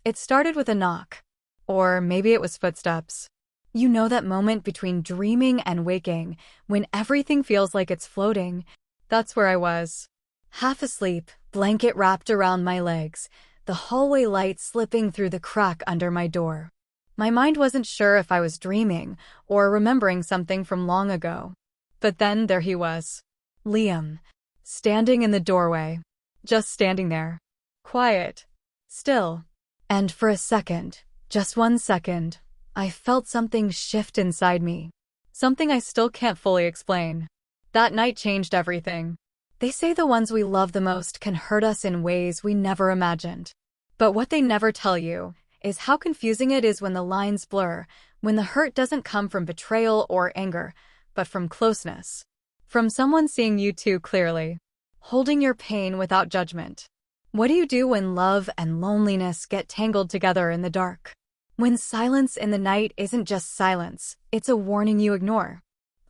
It started with a knock. Or maybe it was footsteps. You know that moment between dreaming and waking, when everything feels like it's floating? That's where I was. Half asleep, blanket wrapped around my legs, the hallway light slipping through the crack under my door. My mind wasn't sure if I was dreaming or remembering something from long ago. But then there he was. Liam. Standing in the doorway. Just standing there. Quiet. Still. And for a second, just 1 second, I felt something shift inside me. Something I still can't fully explain. That night changed everything. They say the ones we love the most can hurt us in ways we never imagined. But what they never tell you is how confusing it is when the lines blur, when the hurt doesn't come from betrayal or anger, but from closeness. From someone seeing you too clearly. Holding your pain without judgment. What do you do when love and loneliness get tangled together in the dark? When silence in the night isn't just silence, it's a warning you ignore.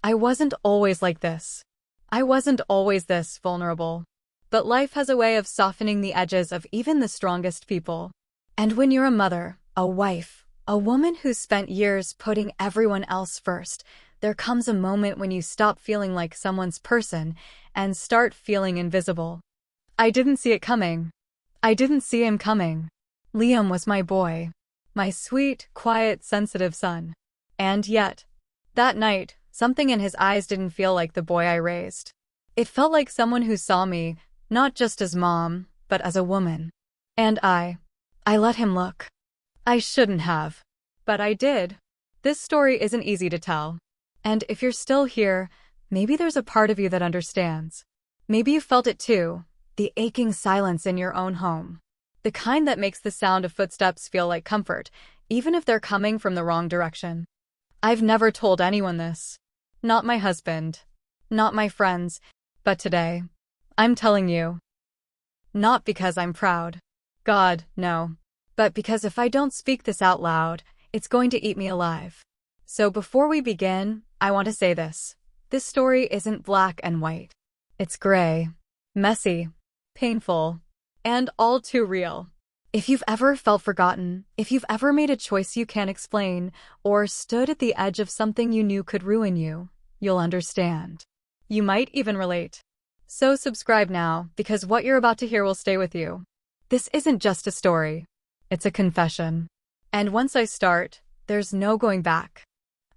I wasn't always like this. I wasn't always this vulnerable. But life has a way of softening the edges of even the strongest people. And when you're a mother, a wife, a woman who's spent years putting everyone else first, there comes a moment when you stop feeling like someone's person and start feeling invisible. I didn't see it coming. I didn't see him coming. Liam was my boy. My sweet, quiet, sensitive son. And yet, that night, something in his eyes didn't feel like the boy I raised. It felt like someone who saw me, not just as mom, but as a woman. And I let him look. I shouldn't have. But I did. This story isn't easy to tell. And if you're still here, maybe there's a part of you that understands. Maybe you felt it too, the aching silence in your own home. The kind that makes the sound of footsteps feel like comfort, even if they're coming from the wrong direction. I've never told anyone this. Not my husband. Not my friends. But today, I'm telling you. Not because I'm proud. God, no. But because if I don't speak this out loud, it's going to eat me alive. So before we begin, I want to say this. This story isn't black and white. It's gray, messy, painful, and all too real. If you've ever felt forgotten, if you've ever made a choice you can't explain, or stood at the edge of something you knew could ruin you, you'll understand. You might even relate. So subscribe now, because what you're about to hear will stay with you. This isn't just a story. It's a confession. And once I start, there's no going back.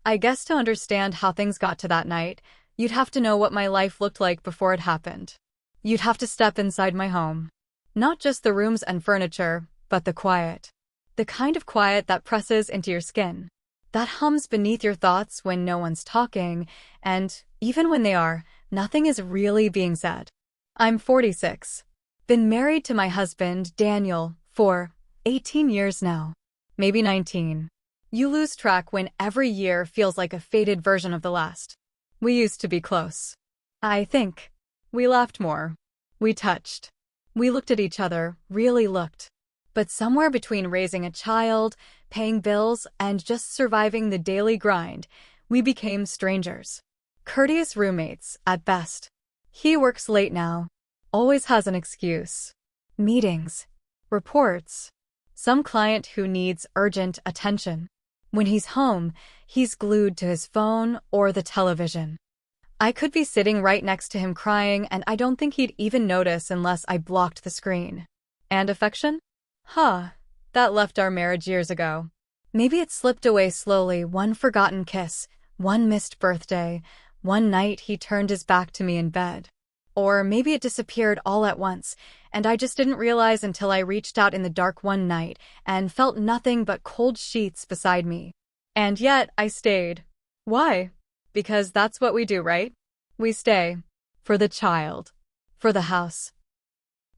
I guess to understand how things got to that night, you'd have to know what my life looked like before it happened. You'd have to step inside my home. Not just the rooms and furniture, but the quiet. The kind of quiet that presses into your skin. That hums beneath your thoughts when no one's talking, and, even when they are, nothing is really being said. I'm 46. Been married to my husband, Daniel, for 18 years now. Maybe 19. You lose track when every year feels like a faded version of the last. We used to be close. I think. We laughed more. We touched. We looked at each other, really looked. But somewhere between raising a child, paying bills, and just surviving the daily grind, we became strangers. Courteous roommates, at best. He works late now. Always has an excuse. Meetings. Reports. Some client who needs urgent attention. When he's home, he's glued to his phone or the television. I could be sitting right next to him crying, and I don't think he'd even notice unless I blocked the screen. And affection? That left our marriage years ago. Maybe it slipped away slowly, one forgotten kiss, one missed birthday, one night he turned his back to me in bed. Or maybe it disappeared all at once, and I just didn't realize until I reached out in the dark one night and felt nothing but cold sheets beside me. And yet, I stayed. Why? Because that's what we do, right? We stay. For the child. For the house.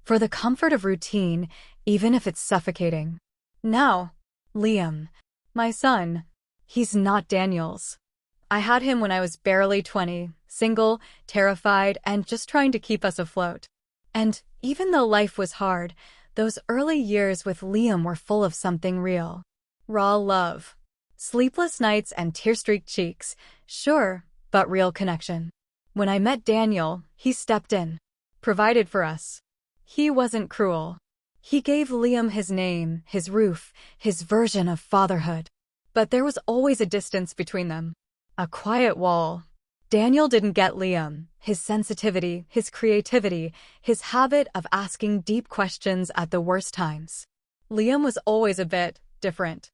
For the comfort of routine, even if it's suffocating. Now, Liam. My son. He's not Daniel's. I had him when I was barely 20, single, terrified, and just trying to keep us afloat. And even though life was hard, those early years with Liam were full of something real. Raw love. Sleepless nights and tear-streaked cheeks. Sure, but real connection. When I met Daniel, he stepped in. Provided for us. He wasn't cruel. He gave Liam his name, his roof, his version of fatherhood. But there was always a distance between them. A quiet wall. Daniel didn't get Liam, his sensitivity, his creativity, his habit of asking deep questions at the worst times. Liam was always a bit different.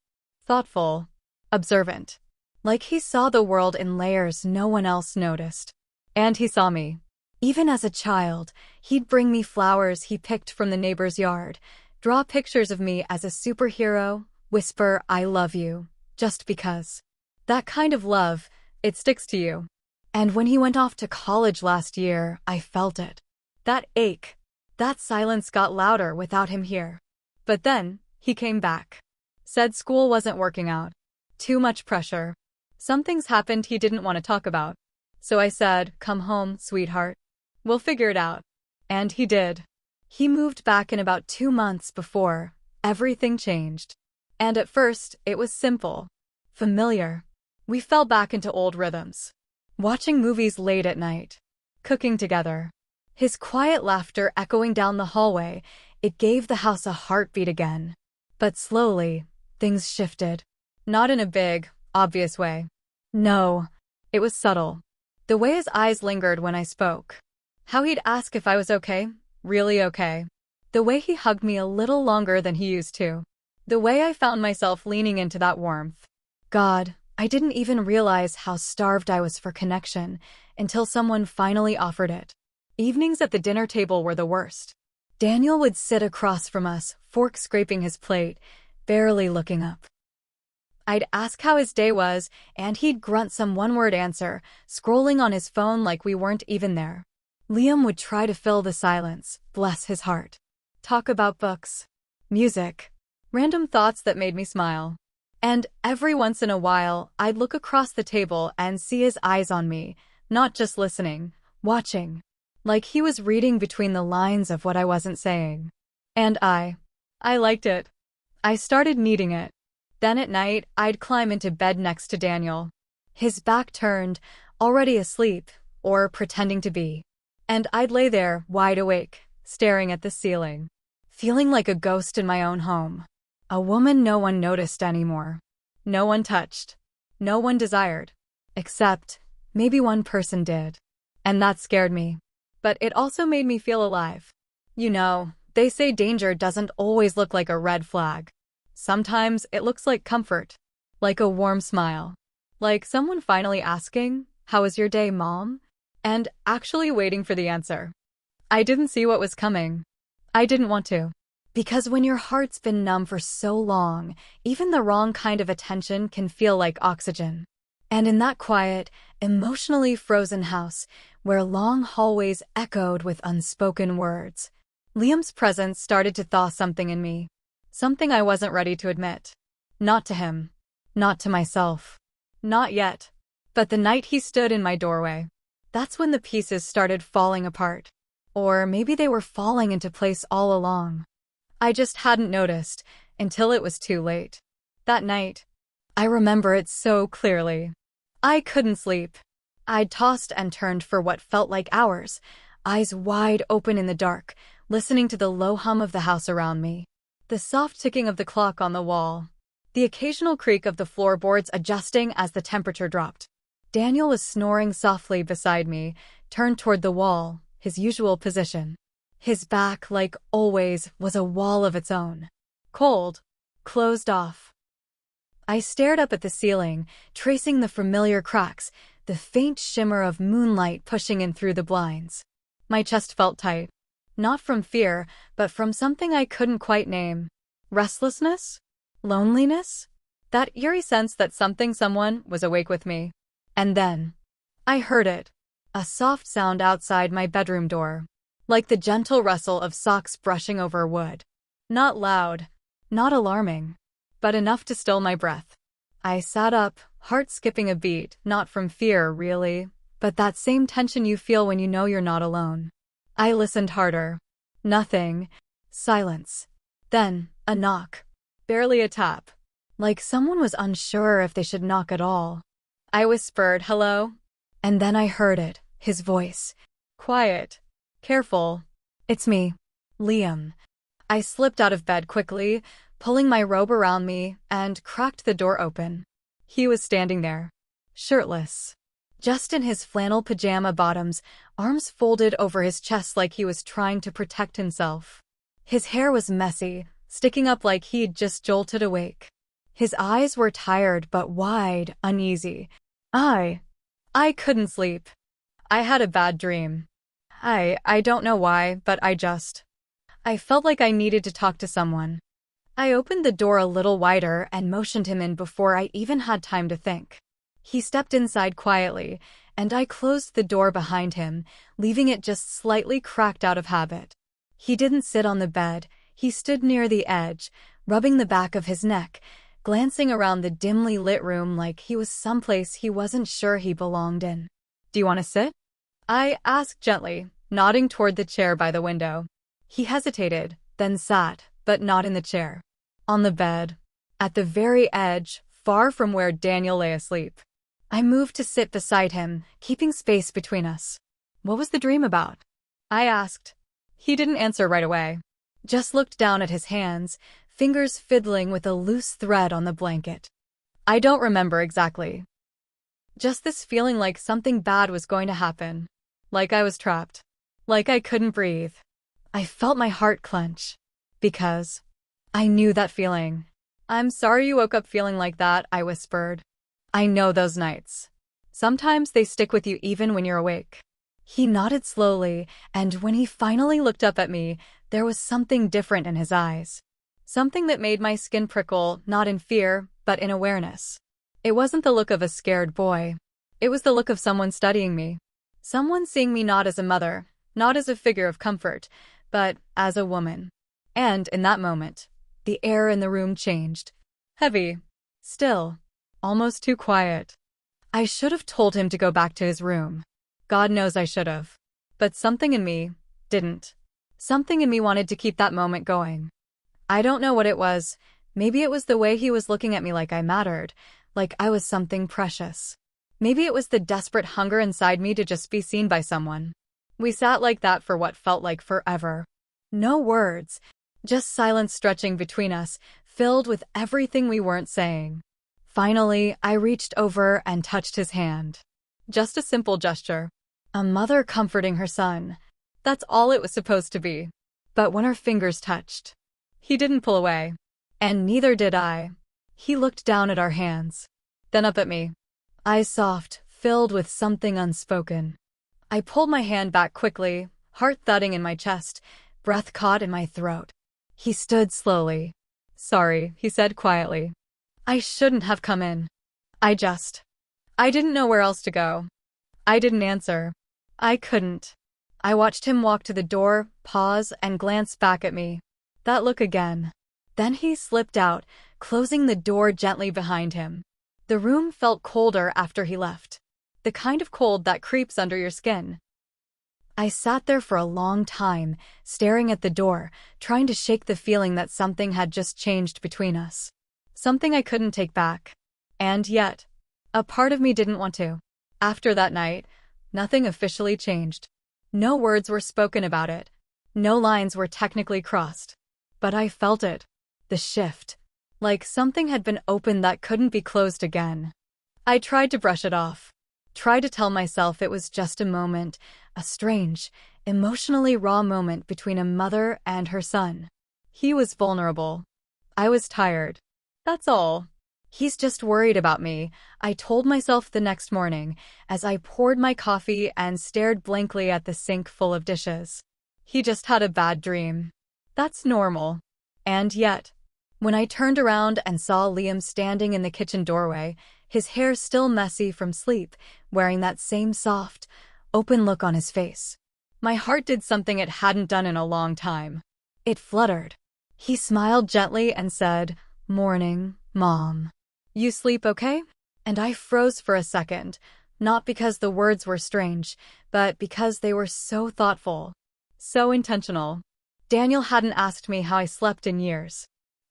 Thoughtful. Observant. Like he saw the world in layers no one else noticed. And he saw me. Even as a child, he'd bring me flowers he picked from the neighbor's yard, draw pictures of me as a superhero, whisper, "I love you," just because. That kind of love, it sticks to you. And when he went off to college last year, I felt it. That ache. That silence got louder without him here. But then, he came back. Said school wasn't working out. Too much pressure. Some things happened he didn't want to talk about. So I said, "Come home, sweetheart. We'll figure it out." And he did. He moved back in about 2 months before everything changed. And at first, it was simple. Familiar. We fell back into old rhythms. Watching movies late at night. Cooking together. His quiet laughter echoing down the hallway, it gave the house a heartbeat again. But slowly, things shifted. Not in a big, obvious way. No, it was subtle. The way his eyes lingered when I spoke. How he'd ask if I was okay, really okay. The way he hugged me a little longer than he used to. The way I found myself leaning into that warmth. God, I didn't even realize how starved I was for connection until someone finally offered it. Evenings at the dinner table were the worst. Daniel would sit across from us, fork scraping his plate, barely looking up. I'd ask how his day was, and he'd grunt some one-word answer, scrolling on his phone like we weren't even there. Liam would try to fill the silence, bless his heart. Talk about books, music, random thoughts that made me smile. And every once in a while, I'd look across the table and see his eyes on me, not just listening, watching. Like he was reading between the lines of what I wasn't saying. And I liked it. I started needing it. Then at night, I'd climb into bed next to Daniel. His back turned, already asleep, or pretending to be. And I'd lay there, wide awake, staring at the ceiling. Feeling like a ghost in my own home. A woman no one noticed anymore. No one touched. No one desired. Except, maybe one person did. And that scared me. But it also made me feel alive. You know, they say danger doesn't always look like a red flag. Sometimes it looks like comfort. Like a warm smile. Like someone finally asking, "How was your day, Mom?" And actually waiting for the answer. I didn't see what was coming. I didn't want to. Because when your heart's been numb for so long, even the wrong kind of attention can feel like oxygen. And in that quiet, emotionally frozen house, where long hallways echoed with unspoken words, Liam's presence started to thaw something in me. Something I wasn't ready to admit. Not to him. Not to myself. Not yet. But the night he stood in my doorway, that's when the pieces started falling apart. Or maybe they were falling into place all along. I just hadn't noticed, until it was too late. That night, I remember it so clearly. I couldn't sleep. I'd tossed and turned for what felt like hours, eyes wide open in the dark, listening to the low hum of the house around me. The soft ticking of the clock on the wall. The occasional creak of the floorboards adjusting as the temperature dropped. Daniel was snoring softly beside me, turned toward the wall, his usual position. His back, like always, was a wall of its own. Cold. Closed off. I stared up at the ceiling, tracing the familiar cracks, the faint shimmer of moonlight pushing in through the blinds. My chest felt tight. Not from fear, but from something I couldn't quite name. Restlessness? Loneliness? That eerie sense that someone was awake with me. And then, I heard it. A soft sound outside my bedroom door. Like the gentle rustle of socks brushing over wood. Not loud, not alarming, but enough to still my breath. I sat up, heart skipping a beat, not from fear, really, but that same tension you feel when you know you're not alone. I listened harder. Nothing. Silence. Then, a knock. Barely a tap. Like someone was unsure if they should knock at all. I whispered, "Hello?" And then I heard it, his voice. Quiet. Careful. "It's me. Liam." I slipped out of bed quickly, pulling my robe around me, and cracked the door open. He was standing there, shirtless, just in his flannel pajama bottoms, arms folded over his chest like he was trying to protect himself. His hair was messy, sticking up like he'd just jolted awake. His eyes were tired but wide, uneasy. I couldn't sleep. I had a bad dream. I don't know why, but I felt like I needed to talk to someone. I opened the door a little wider and motioned him in before I even had time to think. He stepped inside quietly, and I closed the door behind him, leaving it just slightly cracked out of habit. He didn't sit on the bed. He stood near the edge, rubbing the back of his neck, glancing around the dimly lit room like he was someplace he wasn't sure he belonged in. "Do you want to sit?" I asked gently, nodding toward the chair by the window. He hesitated, then sat, but not in the chair. On the bed, at the very edge, far from where Daniel lay asleep. I moved to sit beside him, keeping space between us. "What was the dream about?" I asked. He didn't answer right away. Just looked down at his hands, fingers fiddling with a loose thread on the blanket. "I don't remember exactly. Just this feeling like something bad was going to happen. Like I was trapped. Like I couldn't breathe." I felt my heart clench. Because I knew that feeling. "I'm sorry you woke up feeling like that," I whispered. "I know those nights. Sometimes they stick with you even when you're awake." He nodded slowly, and when he finally looked up at me, there was something different in his eyes. Something that made my skin prickle, not in fear, but in awareness. It wasn't the look of a scared boy. It was the look of someone studying me. Someone seeing me not as a mother, not as a figure of comfort, but as a woman. And in that moment, the air in the room changed. Heavy. Still. Almost too quiet. I should have told him to go back to his room. God knows I should have. But something in me didn't. Something in me wanted to keep that moment going. I don't know what it was. Maybe it was the way he was looking at me like I mattered, like I was something precious. Maybe it was the desperate hunger inside me to just be seen by someone. We sat like that for what felt like forever. No words, just silence stretching between us, filled with everything we weren't saying. Finally, I reached over and touched his hand. Just a simple gesture. A mother comforting her son. That's all it was supposed to be. But when our fingers touched, he didn't pull away. And neither did I. He looked down at our hands, then up at me. Eyes soft, filled with something unspoken. I pulled my hand back quickly, heart thudding in my chest, breath caught in my throat. He stood slowly. "Sorry," he said quietly. "I shouldn't have come in. I didn't know where else to go." I didn't answer. I couldn't. I watched him walk to the door, pause, and glance back at me. That look again. Then he slipped out, closing the door gently behind him. The room felt colder after he left. The kind of cold that creeps under your skin. I sat there for a long time, staring at the door, trying to shake the feeling that something had just changed between us. Something I couldn't take back. And yet, a part of me didn't want to. After that night, nothing officially changed. No words were spoken about it. No lines were technically crossed. But I felt it. The shift. Like something had been opened that couldn't be closed again. I tried to brush it off. Tried to tell myself it was just a moment, a strange, emotionally raw moment between a mother and her son. He was vulnerable. I was tired. That's all. He's just worried about me, I told myself the next morning, as I poured my coffee and stared blankly at the sink full of dishes. He just had a bad dream. That's normal. And yet, when I turned around and saw Liam standing in the kitchen doorway, his hair still messy from sleep, wearing that same soft, open look on his face, my heart did something it hadn't done in a long time. It fluttered. He smiled gently and said, "Morning, Mom. You sleep okay?" And I froze for a second, not because the words were strange, but because they were so thoughtful, so intentional. Daniel hadn't asked me how I slept in years.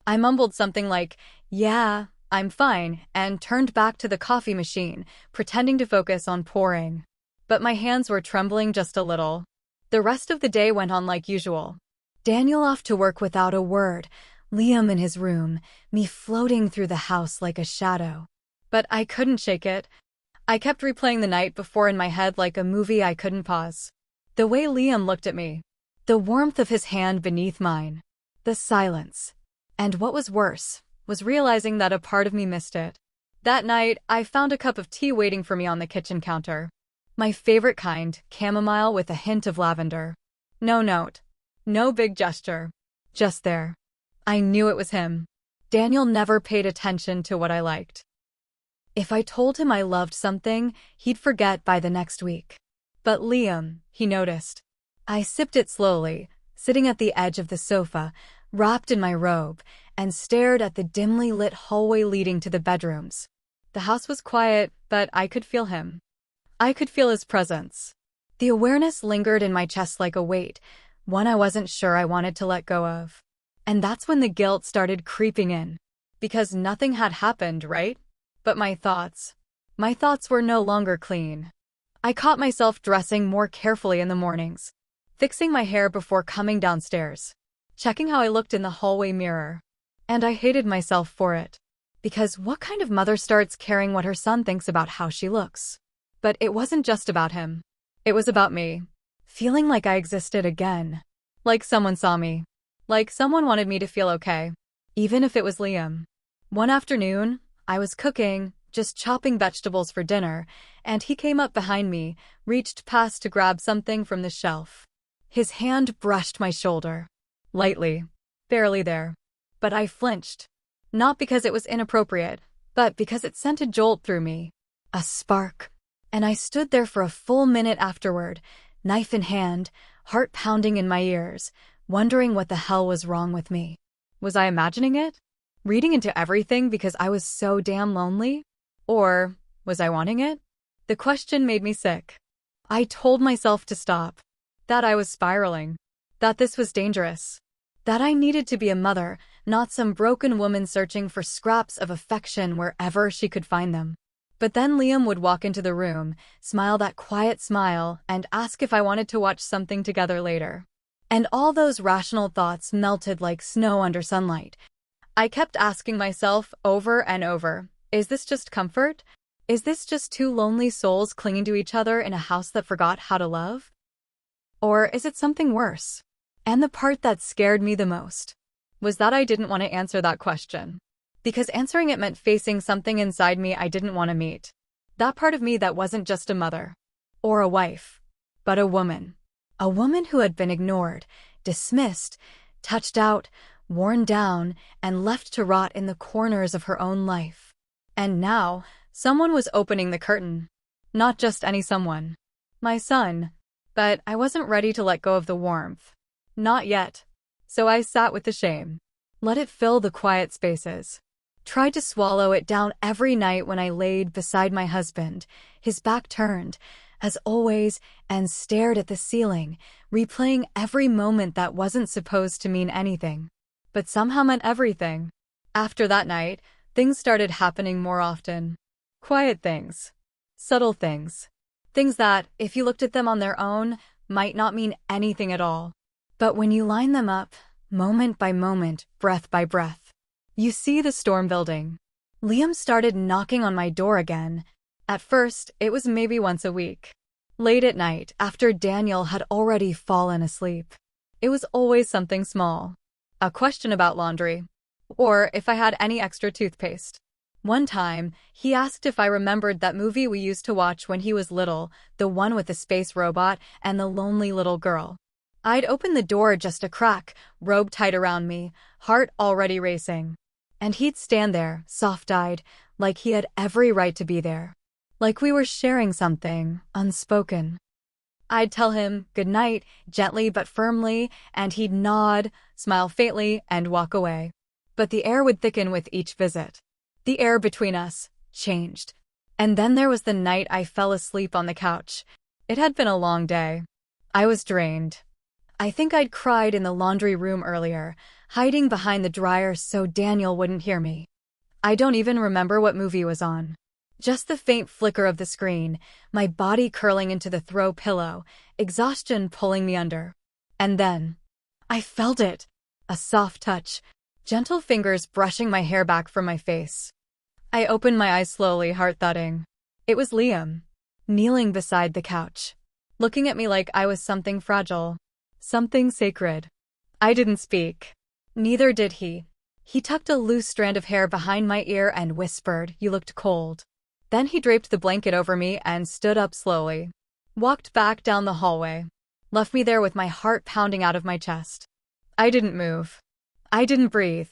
I mumbled something like, "Yeah, I'm fine," and turned back to the coffee machine, pretending to focus on pouring. But my hands were trembling just a little. The rest of the day went on like usual. Daniel off to work without a word, Liam in his room, me floating through the house like a shadow. But I couldn't shake it. I kept replaying the night before in my head like a movie I couldn't pause. The way Liam looked at me, the warmth of his hand beneath mine, the silence. And what was worse was realizing that a part of me missed it. That night, I found a cup of tea waiting for me on the kitchen counter. My favorite kind, chamomile with a hint of lavender. No note. No big gesture. Just there. I knew it was him. Daniel never paid attention to what I liked. If I told him I loved something, he'd forget by the next week. But Liam, he noticed. I sipped it slowly, sitting at the edge of the sofa, wrapped in my robe, and stared at the dimly lit hallway leading to the bedrooms. The house was quiet, but I could feel him. I could feel his presence. The awareness lingered in my chest like a weight, one I wasn't sure I wanted to let go of. And that's when the guilt started creeping in. Because nothing had happened, right? But my thoughts were no longer clean. I caught myself dressing more carefully in the mornings, fixing my hair before coming downstairs, checking how I looked in the hallway mirror. And I hated myself for it. Because what kind of mother starts caring what her son thinks about how she looks? But it wasn't just about him. It was about me. Feeling like I existed again. Like someone saw me. Like someone wanted me to feel okay. Even if it was Liam. One afternoon, I was cooking, just chopping vegetables for dinner, and he came up behind me, reached past to grab something from the shelf. His hand brushed my shoulder. Lightly. Barely there. But I flinched. Not because it was inappropriate, but because it sent a jolt through me. A spark. And I stood there for a full minute afterward, knife in hand, heart pounding in my ears, wondering what the hell was wrong with me. Was I imagining it? Reading into everything because I was so damn lonely? Or was I wanting it? The question made me sick. I told myself to stop. That I was spiraling. That this was dangerous. That I needed to be a mother, not some broken woman searching for scraps of affection wherever she could find them. But then Liam would walk into the room, smile that quiet smile, and ask if I wanted to watch something together later. And all those rational thoughts melted like snow under sunlight. I kept asking myself over and over, is this just comfort? Is this just two lonely souls clinging to each other in a house that forgot how to love? Or is it something worse? And the part that scared me the most was that I didn't want to answer that question. Because answering it meant facing something inside me I didn't want to meet. That part of me that wasn't just a mother or a wife, but a woman. A woman who had been ignored, dismissed, touched out, worn down, and left to rot in the corners of her own life. And now, someone was opening the curtain. Not just any someone. My son. But I wasn't ready to let go of the warmth. Not yet. So I sat with the shame. Let it fill the quiet spaces. Tried to swallow it down every night when I laid beside my husband, his back turned, as always, and stared at the ceiling, replaying every moment that wasn't supposed to mean anything, but somehow meant everything. After that night, things started happening more often. Quiet things. Subtle things. Things that, if you looked at them on their own, might not mean anything at all. But when you line them up, moment by moment, breath by breath, you see the storm building. Liam started knocking on my door again. At first, it was maybe once a week. Late at night, after Daniel had already fallen asleep. It was always something small. A question about laundry. Or if I had any extra toothpaste. One time, he asked if I remembered that movie we used to watch when he was little, the one with the space robot and the lonely little girl. I'd open the door just a crack, robe tight around me, heart already racing. And he'd stand there, soft-eyed, like he had every right to be there. Like we were sharing something, unspoken. I'd tell him, good night, gently but firmly, and he'd nod, smile faintly, and walk away. But the air would thicken with each visit. The air between us changed. And then there was the night I fell asleep on the couch. It had been a long day. I was drained. I think I'd cried in the laundry room earlier, hiding behind the dryer so Daniel wouldn't hear me. I don't even remember what movie was on. Just the faint flicker of the screen, my body curling into the throw pillow, exhaustion pulling me under. And then, I felt it. A soft touch, gentle fingers brushing my hair back from my face. I opened my eyes slowly, heart thudding. It was Liam, kneeling beside the couch, looking at me like I was something fragile, something sacred. I didn't speak. Neither did he. He tucked a loose strand of hair behind my ear and whispered, "You looked cold." Then he draped the blanket over me and stood up slowly. Walked back down the hallway. Left me there with my heart pounding out of my chest. I didn't move. I didn't breathe.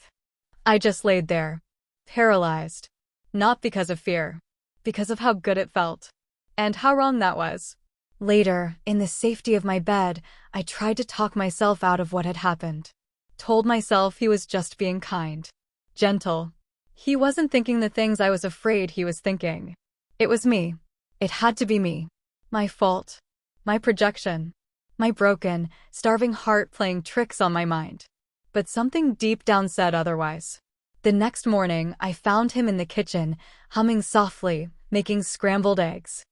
I just laid there, paralyzed. Not because of fear, because of how good it felt. And how wrong that was. Later, in the safety of my bed, I tried to talk myself out of what had happened. Told myself he was just being kind, gentle. He wasn't thinking the things I was afraid he was thinking. It was me. It had to be me. My fault. My projection. My broken, starving heart playing tricks on my mind. But something deep down said otherwise. The next morning, I found him in the kitchen, humming softly, making scrambled eggs.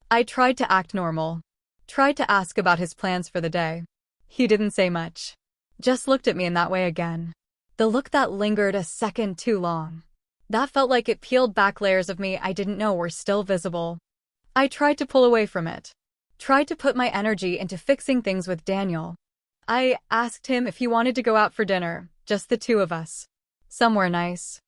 I tried to act normal. Tried to ask about his plans for the day. He didn't say much. Just looked at me in that way again. The look that lingered a second too long. That felt like it peeled back layers of me I didn't know were still visible. I tried to pull away from it. Tried to put my energy into fixing things with Daniel. I asked him if he wanted to go out for dinner, just the two of us. Somewhere nice.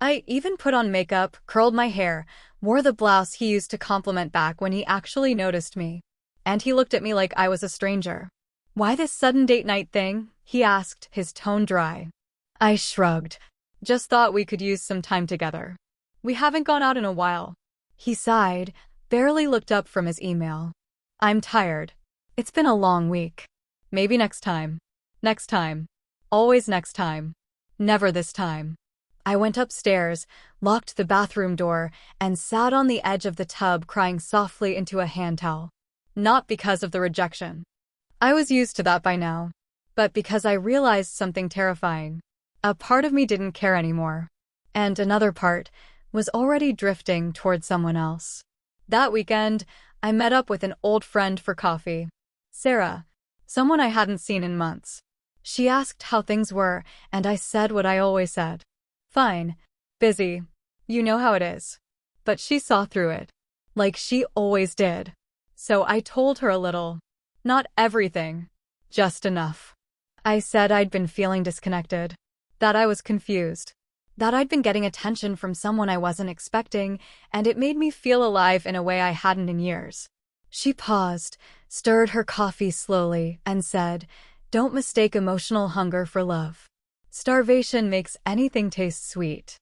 I even put on makeup, curled my hair, wore the blouse he used to compliment back when he actually noticed me. And he looked at me like I was a stranger. "Why this sudden date night thing?" he asked, his tone dry. I shrugged. Just thought we could use some time together. We haven't gone out in a while. He sighed, barely looked up from his email. "I'm tired. It's been a long week. Maybe next time. Next time. Always next time. Never this time." I went upstairs, locked the bathroom door, and sat on the edge of the tub crying softly into a hand towel. Not because of the rejection. I was used to that by now. But because I realized something terrifying. A part of me didn't care anymore. And another part was already drifting toward someone else. That weekend, I met up with an old friend for coffee. Sarah, someone I hadn't seen in months. She asked how things were, and I said what I always said. Fine. Busy. You know how it is. But she saw through it. Like she always did. So I told her a little. Not everything. Just enough. I said I'd been feeling disconnected. That I was confused. That I'd been getting attention from someone I wasn't expecting, and it made me feel alive in a way I hadn't in years. She paused, stirred her coffee slowly, and said, "Don't mistake emotional hunger for love. Starvation makes anything taste sweet."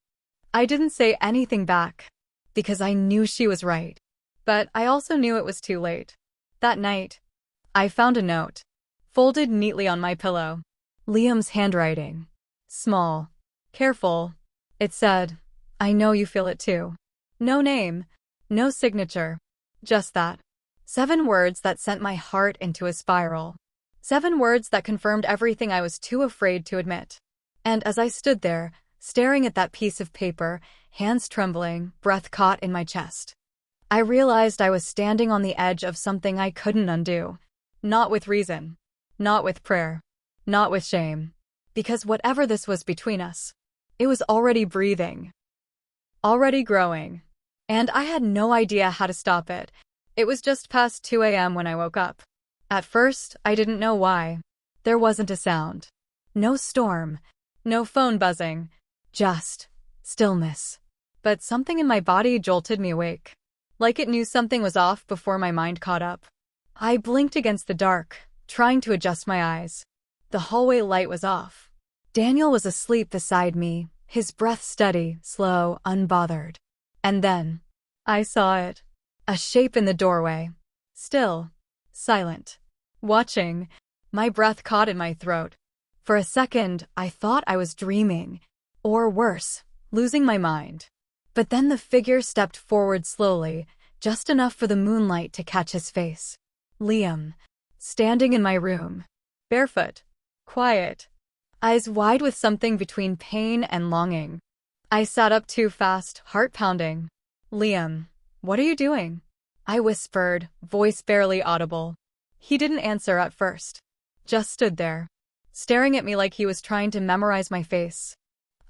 I didn't say anything back, because I knew she was right. But I also knew it was too late. That night, I found a note, folded neatly on my pillow. Liam's handwriting. Small. Careful. It said, "I know you feel it too." No name. No signature. Just that. 7 words that sent my heart into a spiral. 7 words that confirmed everything I was too afraid to admit. And as I stood there, staring at that piece of paper, hands trembling, breath caught in my chest, I realized I was standing on the edge of something I couldn't undo. Not with reason. Not with prayer. Not with shame. Because whatever this was between us, it was already breathing. Already growing. And I had no idea how to stop it. It was just past 2 a.m. when I woke up. At first, I didn't know why. There wasn't a sound. No storm. No phone buzzing. Just stillness. But something in my body jolted me awake. Like it knew something was off before my mind caught up. I blinked against the dark, trying to adjust my eyes. The hallway light was off. Daniel was asleep beside me, his breath steady, slow, unbothered. And then, I saw it. A shape in the doorway. Still. Silent. Watching. My breath caught in my throat. For a second, I thought I was dreaming. Or worse, losing my mind. But then the figure stepped forward slowly, just enough for the moonlight to catch his face. Liam. Standing in my room. Barefoot. Quiet. Eyes wide with something between pain and longing. I sat up too fast, heart pounding. "Liam, what are you doing?" I whispered, voice barely audible. He didn't answer at first. Just stood there. staring at me like he was trying to memorize my face.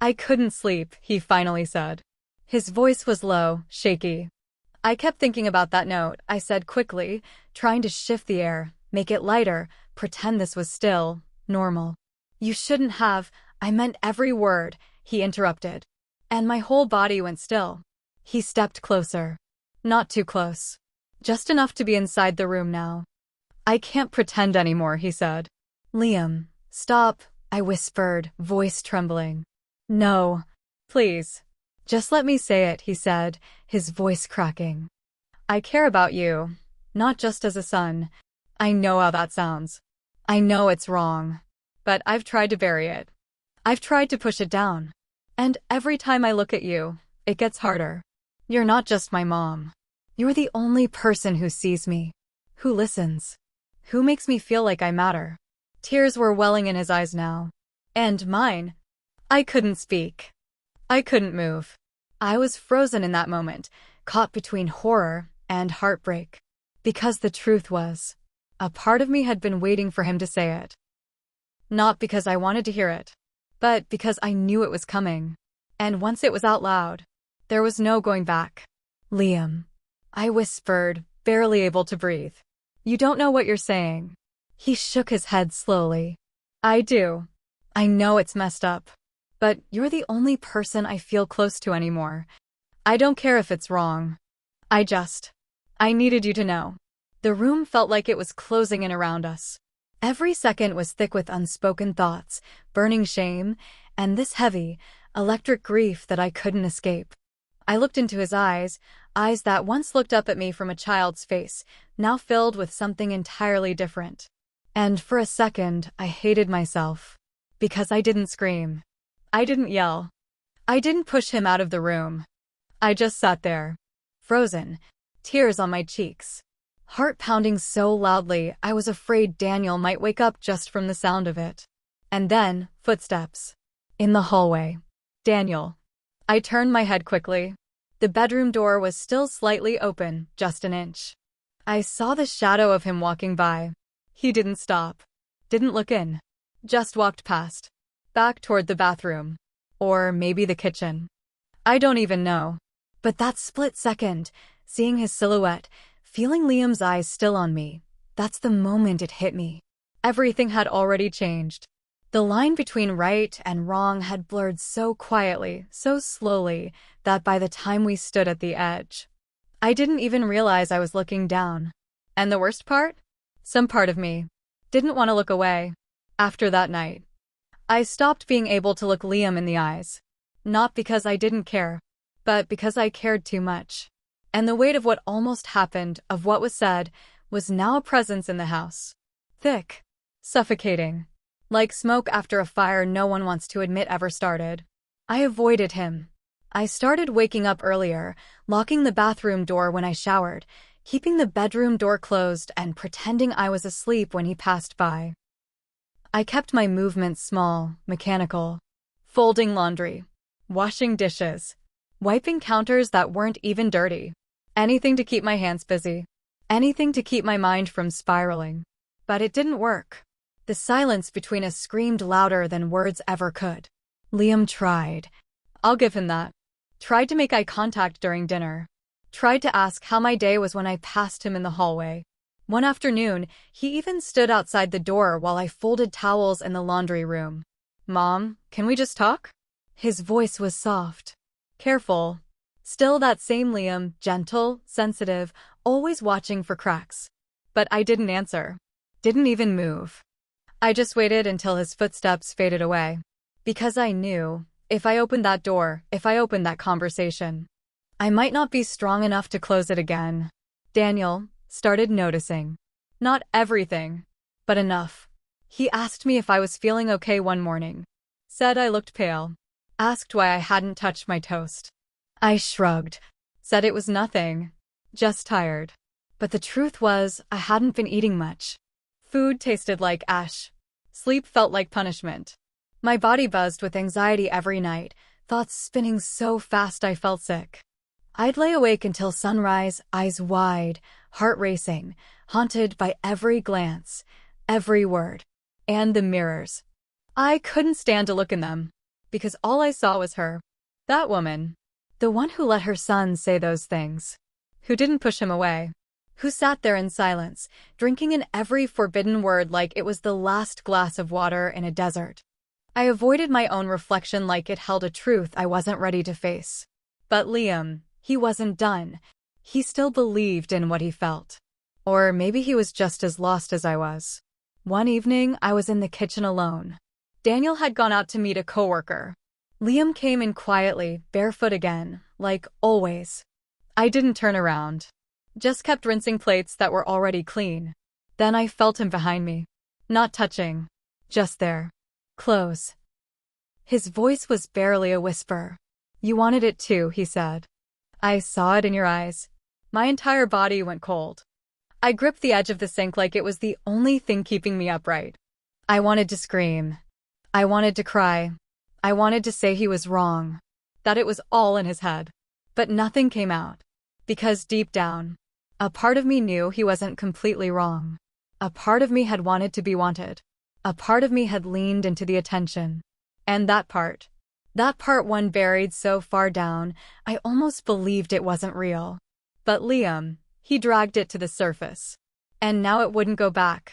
"I couldn't sleep," he finally said. His voice was low, shaky. "I kept thinking about that note," I said quickly, trying to shift the air, make it lighter, pretend this was still normal. "You shouldn't have, I meant every word," he interrupted. And my whole body went still. He stepped closer. Not too close. Just enough to be inside the room now. "I can't pretend anymore," he said. "Liam, stop," I whispered, voice trembling. "No. Please. Just let me say it," he said, his voice cracking. "I care about you, not just as a son. I know how that sounds. I know it's wrong. But I've tried to bury it. I've tried to push it down. And every time I look at you, it gets harder. You're not just my mom. You're the only person who sees me, who listens, who makes me feel like I matter." Tears were welling in his eyes now. And mine. I couldn't speak. I couldn't move. I was frozen in that moment, caught between horror and heartbreak. Because the truth was, a part of me had been waiting for him to say it. Not because I wanted to hear it, but because I knew it was coming. And once it was out loud, there was no going back. "Liam," I whispered, barely able to breathe. "You don't know what you're saying." He shook his head slowly. "I do. I know it's messed up. But you're the only person I feel close to anymore. I don't care if it's wrong. I needed you to know." The room felt like it was closing in around us. Every second was thick with unspoken thoughts, burning shame, and this heavy, electric grief that I couldn't escape. I looked into his eyes that once looked up at me from a child's face, now filled with something entirely different. And for a second, I hated myself. Because I didn't scream. I didn't yell. I didn't push him out of the room. I just sat there, frozen, tears on my cheeks, heart pounding so loudly I was afraid Daniel might wake up just from the sound of it. And then, footsteps. In the hallway. "Daniel." I turned my head quickly. The bedroom door was still slightly open, just an inch. I saw the shadow of him walking by. He didn't stop. Didn't look in. Just walked past. Back toward the bathroom. Or maybe the kitchen. I don't even know. But that split second, seeing his silhouette, feeling Liam's eyes still on me, that's the moment it hit me. Everything had already changed. The line between right and wrong had blurred so quietly, so slowly, that by the time we stood at the edge, I didn't even realize I was looking down. And the worst part? Some part of me didn't want to look away. After that night, I stopped being able to look Liam in the eyes. Not because I didn't care, but because I cared too much. And the weight of what almost happened, of what was said, was now a presence in the house. Thick. Suffocating. Like smoke after a fire no one wants to admit ever started. I avoided him. I started waking up earlier, locking the bathroom door when I showered, keeping the bedroom door closed and pretending I was asleep when he passed by. I kept my movements small, mechanical. Folding laundry. Washing dishes. Wiping counters that weren't even dirty. Anything to keep my hands busy. Anything to keep my mind from spiraling. But it didn't work. The silence between us screamed louder than words ever could. Liam tried. I'll give him that. Tried to make eye contact during dinner. Tried to ask how my day was when I passed him in the hallway. One afternoon, he even stood outside the door while I folded towels in the laundry room. "Mom, can we just talk?" His voice was soft. Careful. Still that same Liam, gentle, sensitive, always watching for cracks. But I didn't answer. Didn't even move. I just waited until his footsteps faded away. Because I knew, if I opened that door, if I opened that conversation, I might not be strong enough to close it again. Daniel started noticing. Not everything, but enough. He asked me if I was feeling okay one morning. Said I looked pale. Asked why I hadn't touched my toast. I shrugged. Said it was nothing. Just tired. But the truth was, I hadn't been eating much. Food tasted like ash. Sleep felt like punishment. My body buzzed with anxiety every night, thoughts spinning so fast I felt sick. I'd lay awake until sunrise, eyes wide, heart racing, haunted by every glance, every word, and the mirrors. I couldn't stand to look in them, because all I saw was her. That woman. The one who let her son say those things. Who didn't push him away. Who sat there in silence, drinking in every forbidden word like it was the last glass of water in a desert. I avoided my own reflection like it held a truth I wasn't ready to face. But Liam, he wasn't done. He still believed in what he felt. Or maybe he was just as lost as I was. One evening, I was in the kitchen alone. Daniel had gone out to meet a coworker. Liam came in quietly, barefoot again, like always. I didn't turn around. Just kept rinsing plates that were already clean. Then I felt him behind me. Not touching. Just there. Close. His voice was barely a whisper. You wanted it too, he said. I saw it in your eyes. My entire body went cold. I gripped the edge of the sink like it was the only thing keeping me upright. I wanted to scream. I wanted to cry. I wanted to say he was wrong. That it was all in his head. But nothing came out. Because deep down, a part of me knew he wasn't completely wrong. A part of me had wanted to be wanted. A part of me had leaned into the attention. And that part one buried so far down, I almost believed it wasn't real. But Liam, he dragged it to the surface. And now it wouldn't go back.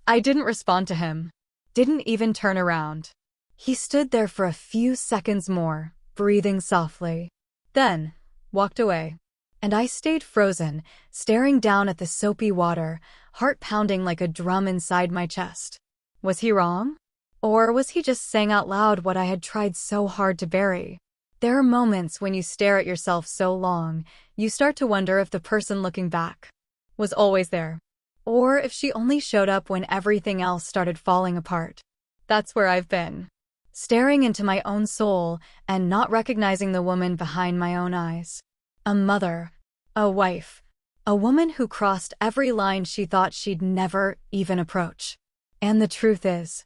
I didn't respond to him. Didn't even turn around. He stood there for a few seconds more, breathing softly. Then, walked away. And I stayed frozen, staring down at the soapy water, heart pounding like a drum inside my chest. Was he wrong? Or was he just saying out loud what I had tried so hard to bury? There are moments when you stare at yourself so long, you start to wonder if the person looking back was always there. Or if she only showed up when everything else started falling apart. That's where I've been. Staring into my own soul and not recognizing the woman behind my own eyes. A mother, a wife, a woman who crossed every line she thought she'd never even approach. And the truth is,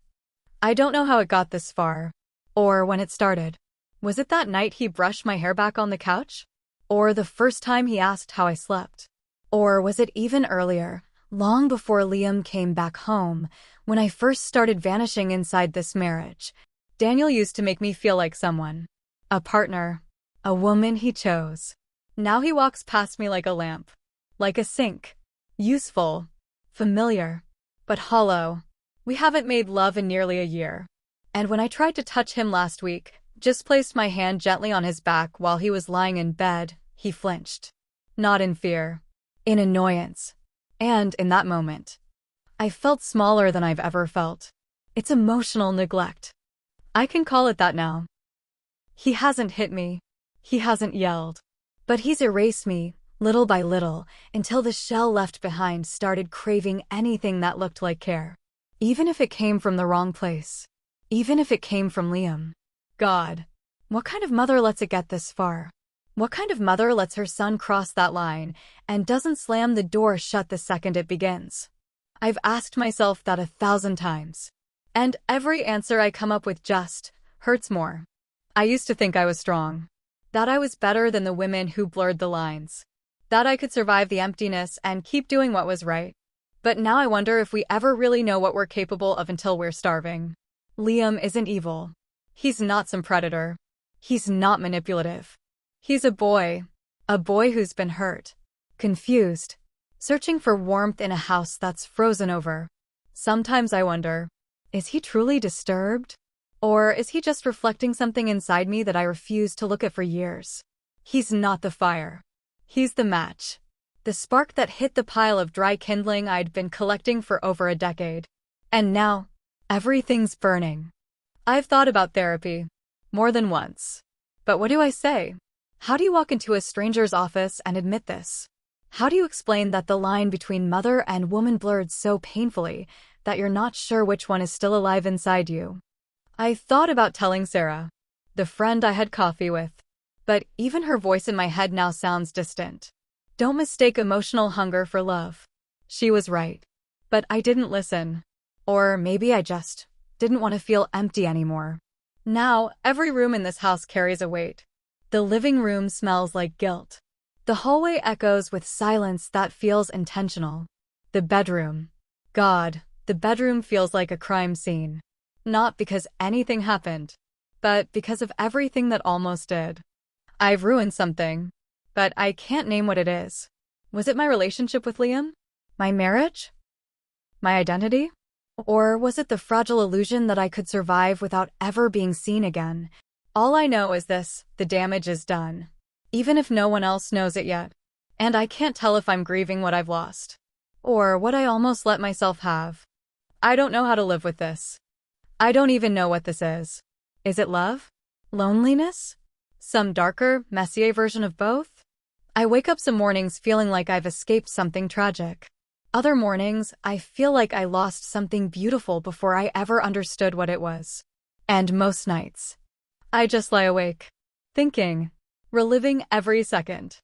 I don't know how it got this far, or when it started. Was it that night he brushed my hair back on the couch? Or the first time he asked how I slept? Or was it even earlier, long before Liam came back home, when I first started vanishing inside this marriage? Daniel used to make me feel like someone. A partner. A woman he chose. Now he walks past me like a lamp. Like a sink. Useful. Familiar. But hollow. We haven't made love in nearly a year. And when I tried to touch him last week, just placed my hand gently on his back while he was lying in bed, he flinched. Not in fear. In annoyance. And in that moment, I felt smaller than I've ever felt. It's emotional neglect. I can call it that now. He hasn't hit me. He hasn't yelled. But he's erased me, little by little, until the shell left behind started craving anything that looked like care. Even if it came from the wrong place. Even if it came from Liam. God. What kind of mother lets it get this far? What kind of mother lets her son cross that line and doesn't slam the door shut the second it begins? I've asked myself that 1,000 times. And every answer I come up with just hurts more. I used to think I was strong. That I was better than the women who blurred the lines. That I could survive the emptiness and keep doing what was right. But now I wonder if we ever really know what we're capable of until we're starving. Liam isn't evil. He's not some predator. He's not manipulative. He's a boy who's been hurt, confused, searching for warmth in a house that's frozen over. Sometimes I wonder, is he truly disturbed? Or is he just reflecting something inside me that I refused to look at for years? He's not the fire. He's the match. The spark that hit the pile of dry kindling I'd been collecting for over a decade. And now, everything's burning. I've thought about therapy. More than once. But what do I say? How do you walk into a stranger's office and admit this? How do you explain that the line between mother and woman blurred so painfully that you're not sure which one is still alive inside you? I thought about telling Sarah, the friend I had coffee with. But even her voice in my head now sounds distant. Don't mistake emotional hunger for love. She was right. But I didn't listen. Or maybe I just didn't want to feel empty anymore. Now, every room in this house carries a weight. The living room smells like guilt. The hallway echoes with silence that feels intentional. The bedroom. God, the bedroom feels like a crime scene. Not because anything happened, but because of everything that almost did. I've ruined something, but I can't name what it is. Was it my relationship with Liam? My marriage? My identity? Or was it the fragile illusion that I could survive without ever being seen again? All I know is this: the damage is done, even if no one else knows it yet. And I can't tell if I'm grieving what I've lost, or what I almost let myself have. I don't know how to live with this. I don't even know what this is. Is it love? Loneliness? Some darker, messier version of both? I wake up some mornings feeling like I've escaped something tragic. Other mornings, I feel like I lost something beautiful before I ever understood what it was. And most nights, I just lie awake, thinking, reliving every second,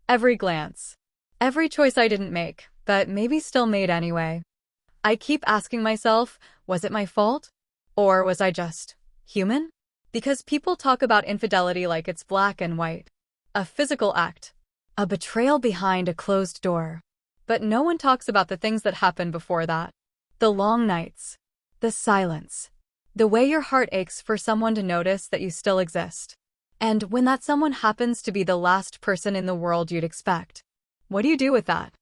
every glance, every choice I didn't make, but maybe still made anyway. I keep asking myself, was it my fault? Or was I just human? Because people talk about infidelity like it's black and white, a physical act, a betrayal behind a closed door. But no one talks about the things that happen before that. The long nights, the silence, the way your heart aches for someone to notice that you still exist. And when that someone happens to be the last person in the world you'd expect, what do you do with that?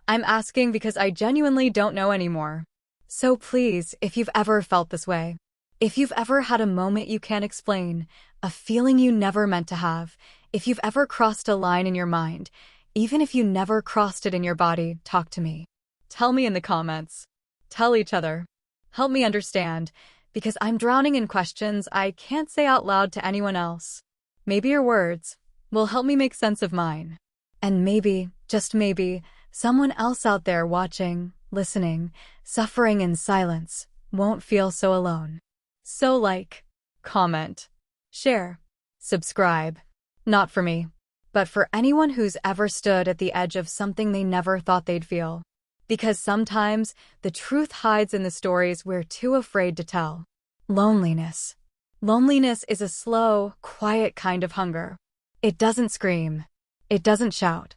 I'm asking because I genuinely don't know anymore. So please, if you've ever felt this way, if you've ever had a moment you can't explain, a feeling you never meant to have, if you've ever crossed a line in your mind, even if you never crossed it in your body, talk to me. Tell me in the comments. Tell each other. Help me understand, because I'm drowning in questions I can't say out loud to anyone else. Maybe your words will help me make sense of mine. And maybe, just maybe, someone else out there watching, listening, suffering in silence, won't feel so alone. So like, comment, share, subscribe. Not for me, but for anyone who's ever stood at the edge of something they never thought they'd feel. Because sometimes the truth hides in the stories we're too afraid to tell. Loneliness. Loneliness is a slow, quiet kind of hunger. It doesn't scream. It doesn't shout.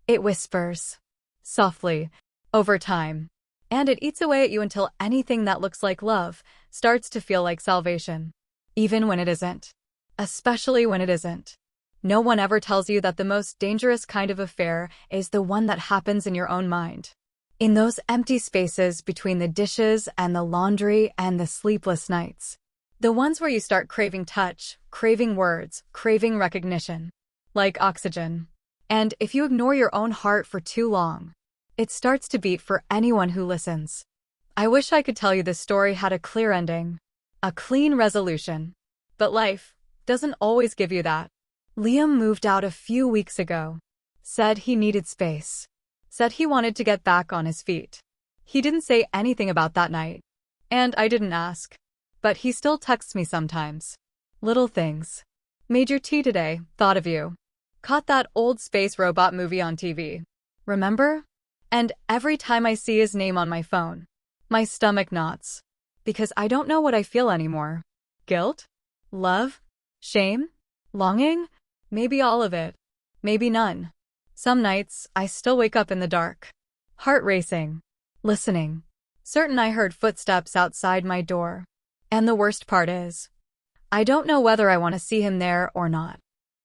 It whispers, softly, over time. And it eats away at you until anything that looks like love starts to feel like salvation. Even when it isn't. Especially when it isn't. No one ever tells you that the most dangerous kind of affair is the one that happens in your own mind. In those empty spaces between the dishes and the laundry and the sleepless nights. The ones where you start craving touch, craving words, craving recognition. Like oxygen. And if you ignore your own heart for too long, it starts to beat for anyone who listens. I wish I could tell you this story had a clear ending. A clean resolution. But life doesn't always give you that. Liam moved out a few weeks ago. Said he needed space. Said he wanted to get back on his feet. He didn't say anything about that night. And I didn't ask. But he still texts me sometimes. Little things. Made your tea today, thought of you. Caught that old space robot movie on TV. Remember? And every time I see his name on my phone, my stomach knots. Because I don't know what I feel anymore. Guilt? Love? Shame? Longing? Maybe all of it. Maybe none. Some nights, I still wake up in the dark. Heart racing. Listening. Certain I heard footsteps outside my door. And the worst part is, I don't know whether I want to see him there or not.